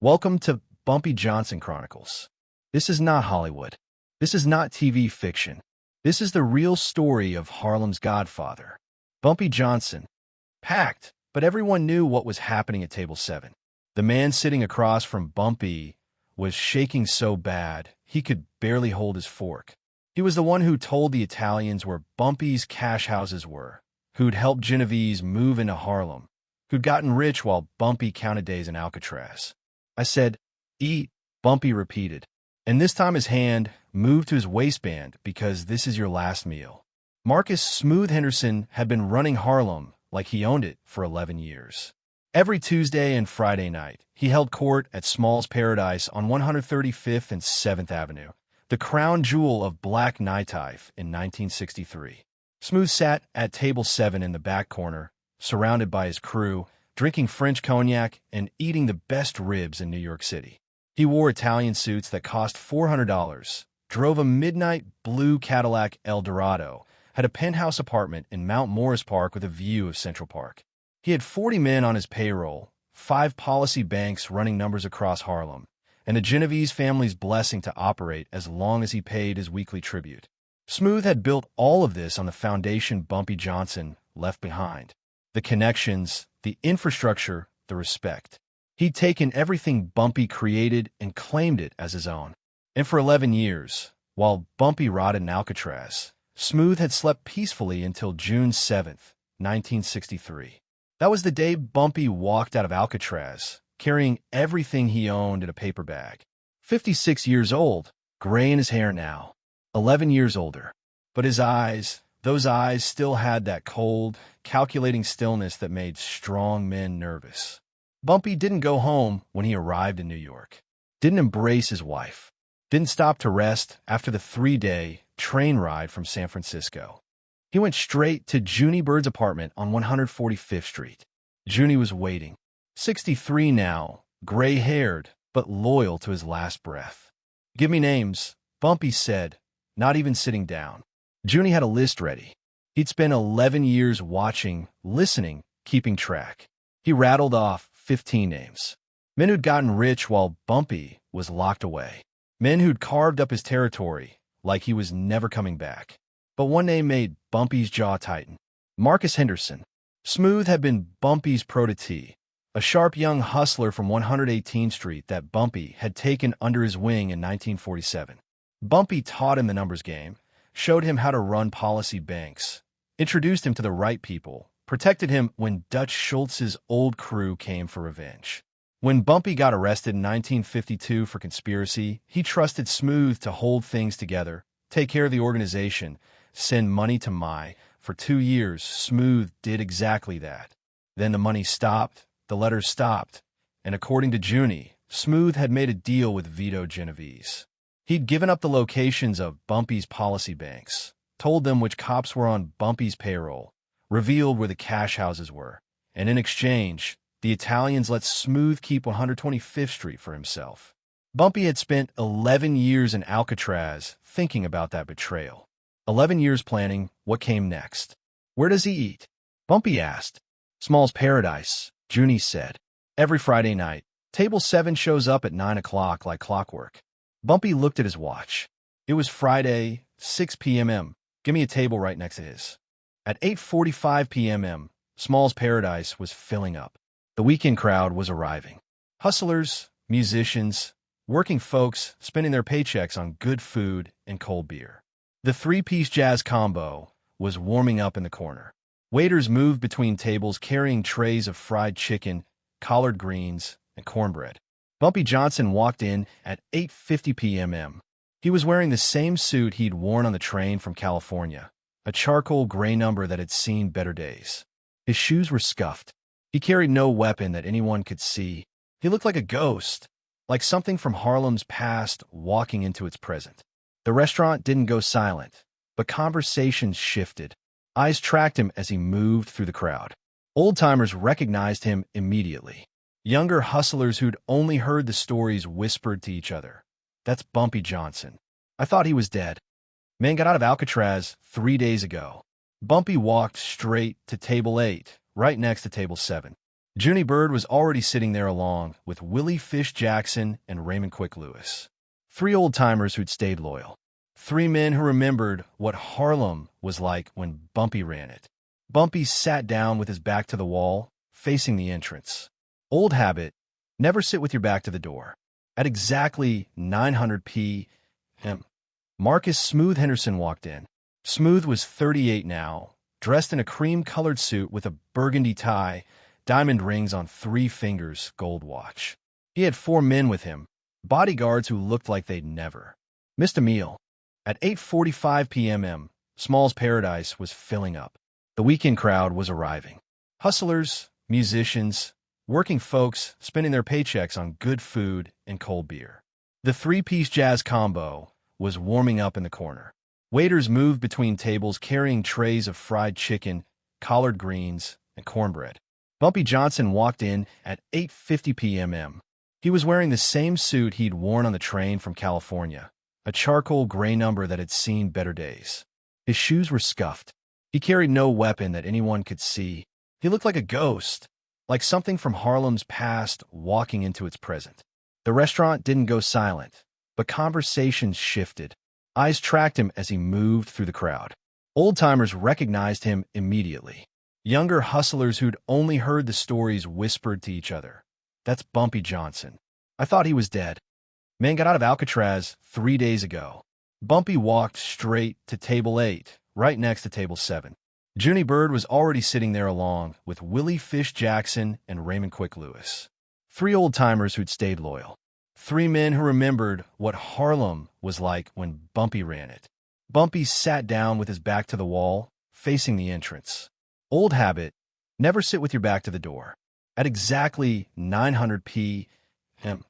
Welcome to Bumpy Johnson Chronicles. This is not Hollywood. This is not TV fiction. This is the real story of Harlem's godfather, Bumpy Johnson. Packed, but everyone knew what was happening at Table 7. The man sitting across from Bumpy was shaking so bad he could barely hold his fork. He was the one who told the Italians where Bumpy's cash houses were, who'd helped Genovese move into Harlem, who'd gotten rich while Bumpy counted days in Alcatraz. I said, "Eat," Bumpy repeated, and this time his hand moved to his waistband because this is your last meal. Marcus "Smooth" Henderson had been running Harlem like he owned it for 11 years. Every Tuesday and Friday night, he held court at Small's Paradise on 135th and 7th Avenue, the crown jewel of black nightlife in 1963. Smooth sat at Table 7 in the back corner, surrounded by his crew, drinking French cognac and eating the best ribs in New York City. He wore Italian suits that cost $400, drove a midnight blue Cadillac Eldorado, had a penthouse apartment in Mount Morris Park with a view of Central Park. He had 40 men on his payroll, 5 policy banks running numbers across Harlem, and the Genovese family's blessing to operate as long as he paid his weekly tribute. Smooth had built all of this on the foundation Bumpy Johnson left behind. The connections, the infrastructure, the respect. He'd taken everything Bumpy created and claimed it as his own. And for 11 years, while Bumpy rotted in Alcatraz, Smooth had slept peacefully until June 7th, 1963. That was the day Bumpy walked out of Alcatraz, carrying everything he owned in a paper bag. 56 years old, gray in his hair now, 11 years older. But his eyes, those eyes still had that cold, calculating stillness that made strong men nervous. Bumpy didn't go home when he arrived in New York. Didn't embrace his wife. Didn't stop to rest after the 3-day train ride from San Francisco. He went straight to Junie Bird's apartment on 145th Street. Junie was waiting. 63 now, gray-haired, but loyal to his last breath. "Give me names," Bumpy said, not even sitting down. Junie had a list ready. He'd spent 11 years watching, listening, keeping track. He rattled off 15 names. Men who'd gotten rich while Bumpy was locked away. Men who'd carved up his territory like he was never coming back. But one name made Bumpy's jaw tighten. Marcus Henderson. Smooth had been Bumpy's protégé, a sharp young hustler from 118th Street that Bumpy had taken under his wing in 1947. Bumpy taught him the numbers game, showed him how to run policy banks, introduced him to the right people, protected him when Dutch Schultz's old crew came for revenge. When Bumpy got arrested in 1952 for conspiracy, he trusted Smooth to hold things together, take care of the organization, send money to Mai. For 2 years, Smooth did exactly that. Then the money stopped, the letters stopped, and according to Junie, Smooth had made a deal with Vito Genovese. He'd given up the locations of Bumpy's policy banks, told them which cops were on Bumpy's payroll, revealed where the cash houses were, and in exchange, the Italians let Smooth keep 125th Street for himself. Bumpy had spent 11 years in Alcatraz thinking about that betrayal. 11 years planning what came next. "Where does he eat?" Bumpy asked. "Small's Paradise," Junie said. "Every Friday night. Table 7 shows up at 9 o'clock like clockwork." Bumpy looked at his watch. It was Friday, 6 p.m. Give me a table right next to his. At 8:45 p.m., Small's Paradise was filling up. The weekend crowd was arriving. Hustlers, musicians, working folks spending their paychecks on good food and cold beer. The 3-piece jazz combo was warming up in the corner. Waiters moved between tables carrying trays of fried chicken, collard greens, and cornbread. Bumpy Johnson walked in at 8:50 p.m. He was wearing the same suit he'd worn on the train from California, a charcoal gray number that had seen better days. His shoes were scuffed. He carried no weapon that anyone could see. He looked like a ghost, like something from Harlem's past walking into its present. The restaurant didn't go silent, but conversations shifted. Eyes tracked him as he moved through the crowd. Old-timers recognized him immediately. Younger hustlers who'd only heard the stories whispered to each other, "That's Bumpy Johnson. I thought he was dead. Man got out of Alcatraz 3 days ago." Bumpy walked straight to Table 8, right next to Table 7. Junie Bird was already sitting there along with Willie Fish Jackson and Raymond Quick Lewis. Three old-timers who'd stayed loyal. Three men who remembered what Harlem was like when Bumpy ran it. Bumpy sat down with his back to the wall, facing the entrance. Old habit, never sit with your back to the door. At exactly 900 p.m., Marcus Smooth Henderson walked in. Smooth was 38 now, dressed in a cream-colored suit with a burgundy tie, diamond rings on 3 fingers, gold watch. He had 4 men with him, bodyguards who looked like they'd never missed a meal. At 8:45 p.m., Small's Paradise was filling up. The weekend crowd was arriving. Hustlers, musicians, working folks spending their paychecks on good food and cold beer. The 3-piece jazz combo was warming up in the corner. Waiters moved between tables carrying trays of fried chicken, collard greens, and cornbread. Bumpy Johnson walked in at 8:50 p.m. He was wearing the same suit he'd worn on the train from California, a charcoal gray number that had seen better days. His shoes were scuffed. He carried no weapon that anyone could see. He looked like a ghost, like something from Harlem's past walking into its present. The restaurant didn't go silent, but conversations shifted. Eyes tracked him as he moved through the crowd. Old-timers recognized him immediately. Younger hustlers who'd only heard the stories whispered to each other, "That's Bumpy Johnson. I thought he was dead. Man got out of Alcatraz 3 days ago." Bumpy walked straight to table 8, right next to table 7. Junie Bird was already sitting there along with Willie Fish Jackson and Raymond Quick Lewis. 3 old-timers who'd stayed loyal. 3 men who remembered what Harlem was like when Bumpy ran it. Bumpy sat down with his back to the wall, facing the entrance. Old habit, never sit with your back to the door. At exactly 900 p.m.,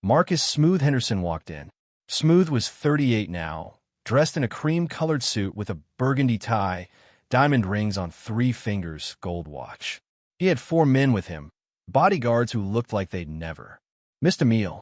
Marcus Smooth Henderson walked in. Smooth was 38 now, dressed in a cream-colored suit with a burgundy tie, diamond rings on 3 fingers, gold watch. He had 4 men with him, bodyguards who looked like they'd never missed a meal.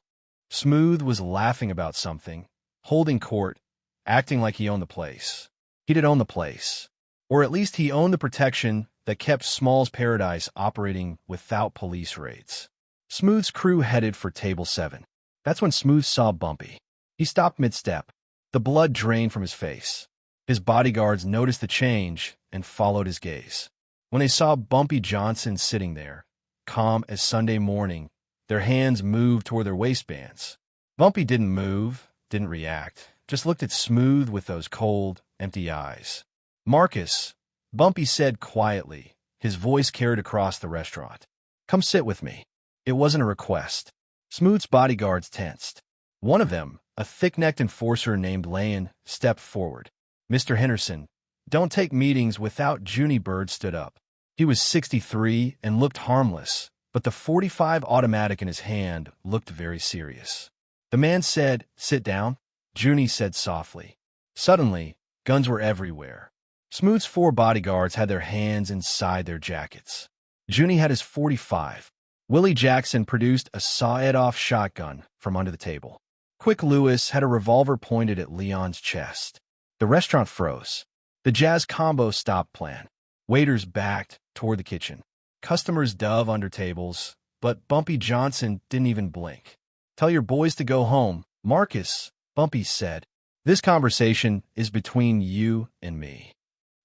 Smooth was laughing about something, holding court, acting like he owned the place. He did own the place. Or at least he owned the protection that kept Small's Paradise operating without police raids. Smooth's crew headed for table 7. That's when Smooth saw Bumpy. He stopped mid-step. The blood drained from his face. His bodyguards noticed the change and followed his gaze. When they saw Bumpy Johnson sitting there, calm as Sunday morning, their hands moved toward their waistbands. Bumpy didn't move, didn't react, just looked at Smooth with those cold, empty eyes. "Marcus," Bumpy said quietly, his voice carried across the restaurant. "Come sit with me." It wasn't a request. Smooth's bodyguards tensed. One of them, a thick-necked enforcer named Lane, stepped forward. "Mr. Henderson, don't take meetings without." Junie Bird stood up. He was 63 and looked harmless, but the .45 automatic in his hand looked very serious. The man said, "Sit down." Junie said softly. Suddenly, guns were everywhere. Smooth's 4 bodyguards had their hands inside their jackets. Junie had his .45. Willie Jackson produced a saw-it-off shotgun from under the table. Quick Lewis had a revolver pointed at Leon's chest. The restaurant froze. The jazz combo stopped playing. Waiters backed toward the kitchen. Customers dove under tables, but Bumpy Johnson didn't even blink. "Tell your boys to go home, Marcus," Bumpy said. "This conversation is between you and me."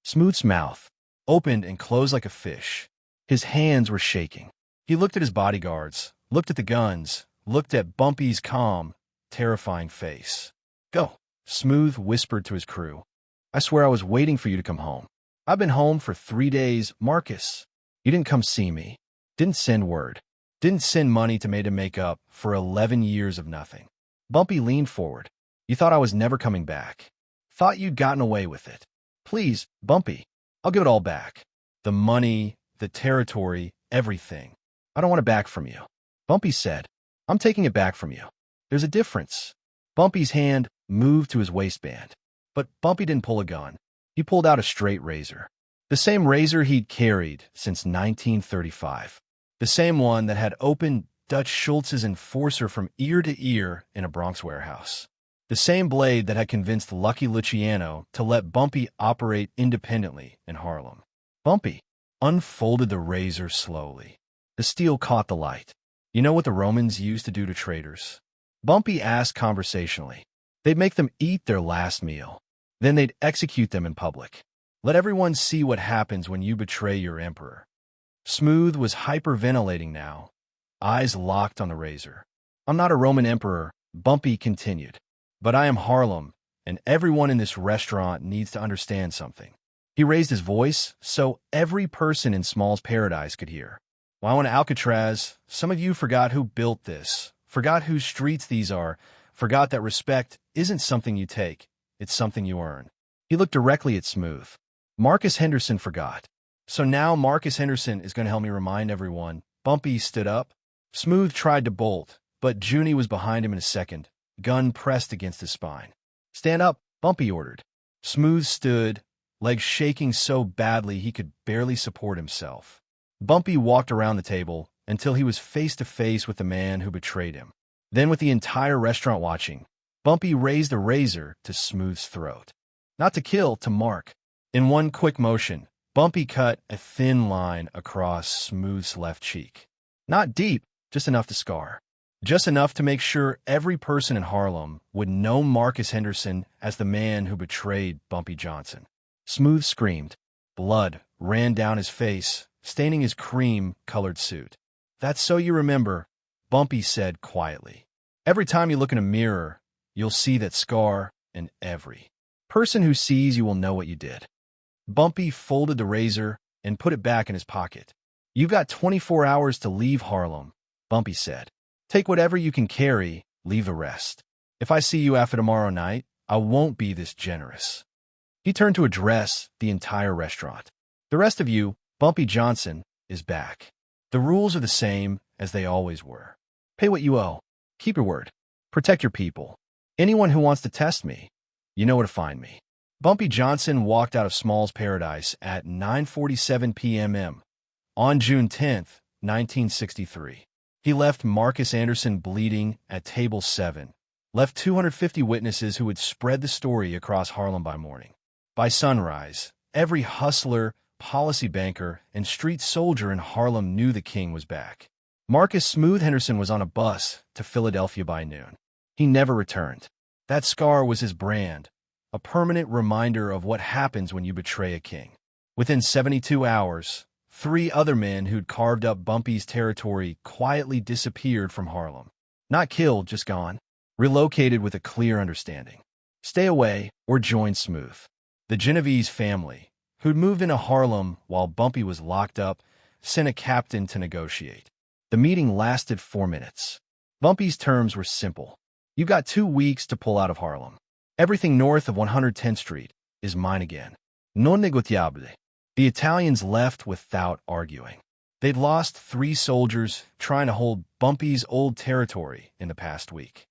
Smooth's mouth opened and closed like a fish. His hands were shaking. He looked at his bodyguards, looked at the guns, looked at Bumpy's calm, terrifying face. "Go," Smooth whispered to his crew. "I swear I was waiting for you to come home. I've been home for 3 days, Marcus. You didn't come see me. Didn't send word. Didn't send money to me to make up for 11 years of nothing." Bumpy leaned forward. "You thought I was never coming back. Thought you'd gotten away with it. Please, Bumpy, I'll give it all back. The money, the territory, everything. I don't want it back from you." Bumpy said, "I'm taking it back from you. There's a difference." Bumpy's hand moved to his waistband. But Bumpy didn't pull a gun. He pulled out a straight razor. The same razor he'd carried since 1935. The same one that had opened Dutch Schultz's enforcer from ear to ear in a Bronx warehouse. The same blade that had convinced Lucky Luciano to let Bumpy operate independently in Harlem. Bumpy unfolded the razor slowly. The steel caught the light. You know what the Romans used to do to traitors? Bumpy asked conversationally. They'd make them eat their last meal. Then they'd execute them in public. Let everyone see what happens when you betray your emperor. Smooth was hyperventilating now, eyes locked on the razor. I'm not a Roman emperor, Bumpy continued. But I am Harlem, and everyone in this restaurant needs to understand something. He raised his voice so every person in Small's Paradise could hear. While in Alcatraz, some of you forgot who built this, forgot whose streets these are, forgot that respect isn't something you take, it's something you earn. He looked directly at Smooth. Marcus Henderson forgot. So now Marcus Henderson is going to help me remind everyone. Bumpy stood up. Smooth tried to bolt, but Junie was behind him in a second, gun pressed against his spine. Stand up, Bumpy ordered. Smooth stood, legs shaking so badly he could barely support himself. Bumpy walked around the table until he was face to face with the man who betrayed him. Then, with the entire restaurant watching, Bumpy raised a razor to Smooth's throat. Not to kill, to mark. In one quick motion, Bumpy cut a thin line across Smooth's left cheek. Not deep, just enough to scar. Just enough to make sure every person in Harlem would know Marcus Henderson as the man who betrayed Bumpy Johnson. Smooth screamed. Blood ran down his face, staining his cream-colored suit. That's so you remember, Bumpy said quietly. Every time you look in a mirror, you'll see that scar, and every person who sees you will know what you did. Bumpy folded the razor and put it back in his pocket. You've got 24 hours to leave Harlem, Bumpy said. Take whatever you can carry, leave the rest. If I see you after tomorrow night, I won't be this generous. He turned to address the entire restaurant. The rest of you, Bumpy Johnson, is back. The rules are the same as they always were. Pay what you owe. Keep your word. Protect your people. Anyone who wants to test me, you know where to find me. Bumpy Johnson walked out of Small's Paradise at 9:47 p.m. on June 10th, 1963. He left Marcus Anderson bleeding at table 7, left 250 witnesses who would spread the story across Harlem by morning. By sunrise, every hustler, policy banker, and street soldier in Harlem knew the king was back. Marcus Smooth Henderson was on a bus to Philadelphia by noon. He never returned. That scar was his brand, a permanent reminder of what happens when you betray a king. Within 72 hours, 3 other men who'd carved up Bumpy's territory quietly disappeared from Harlem. Not killed, just gone. Relocated with a clear understanding. Stay away or join Smooth. The Genovese family, who'd moved into Harlem while Bumpy was locked up, sent a captain to negotiate. The meeting lasted 4 minutes. Bumpy's terms were simple. You've got 2 weeks to pull out of Harlem. Everything north of 110th Street is mine again. Non negotiable. The Italians left without arguing. They'd lost 3 soldiers trying to hold Bumpy's old territory in the past week.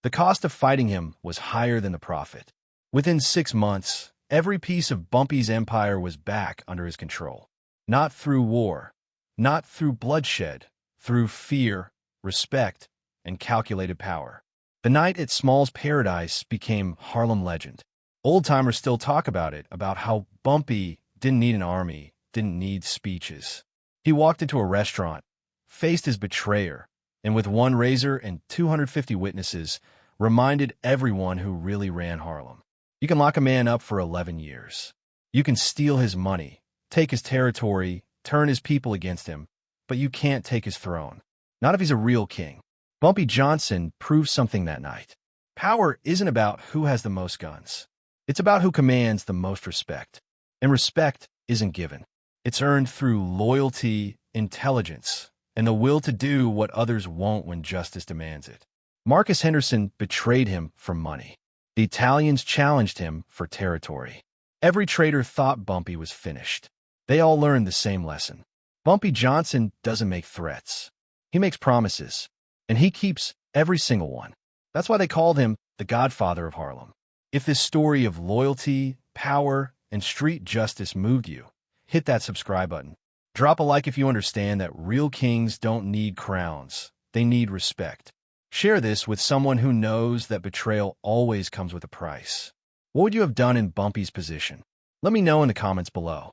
The cost of fighting him was higher than the profit. Within 6 months, every piece of Bumpy's empire was back under his control. Not through war, not through bloodshed, through fear, respect, and calculated power. The night at Small's Paradise became Harlem legend. Old-timers still talk about it, about how Bumpy didn't need an army, didn't need speeches. He walked into a restaurant, faced his betrayer, and with 1 razor and 250 witnesses, reminded everyone who really ran Harlem. You can lock a man up for 11 years. You can steal his money, take his territory, turn his people against him, but you can't take his throne. Not if he's a real king. Bumpy Johnson proved something that night. Power isn't about who has the most guns. It's about who commands the most respect. And respect isn't given. It's earned through loyalty, intelligence, and the will to do what others won't when justice demands it. Marcus Henderson betrayed him for money. The Italians challenged him for territory. Every traitor thought Bumpy was finished. They all learned the same lesson. Bumpy Johnson doesn't make threats. He makes promises, and he keeps every single one. That's why they called him the Godfather of Harlem. If this story of loyalty, power, and street justice moved you, hit that subscribe button. Drop a like if you understand that real kings don't need crowns. They need respect. Share this with someone who knows that betrayal always comes with a price. What would you have done in Bumpy's position? Let me know in the comments below.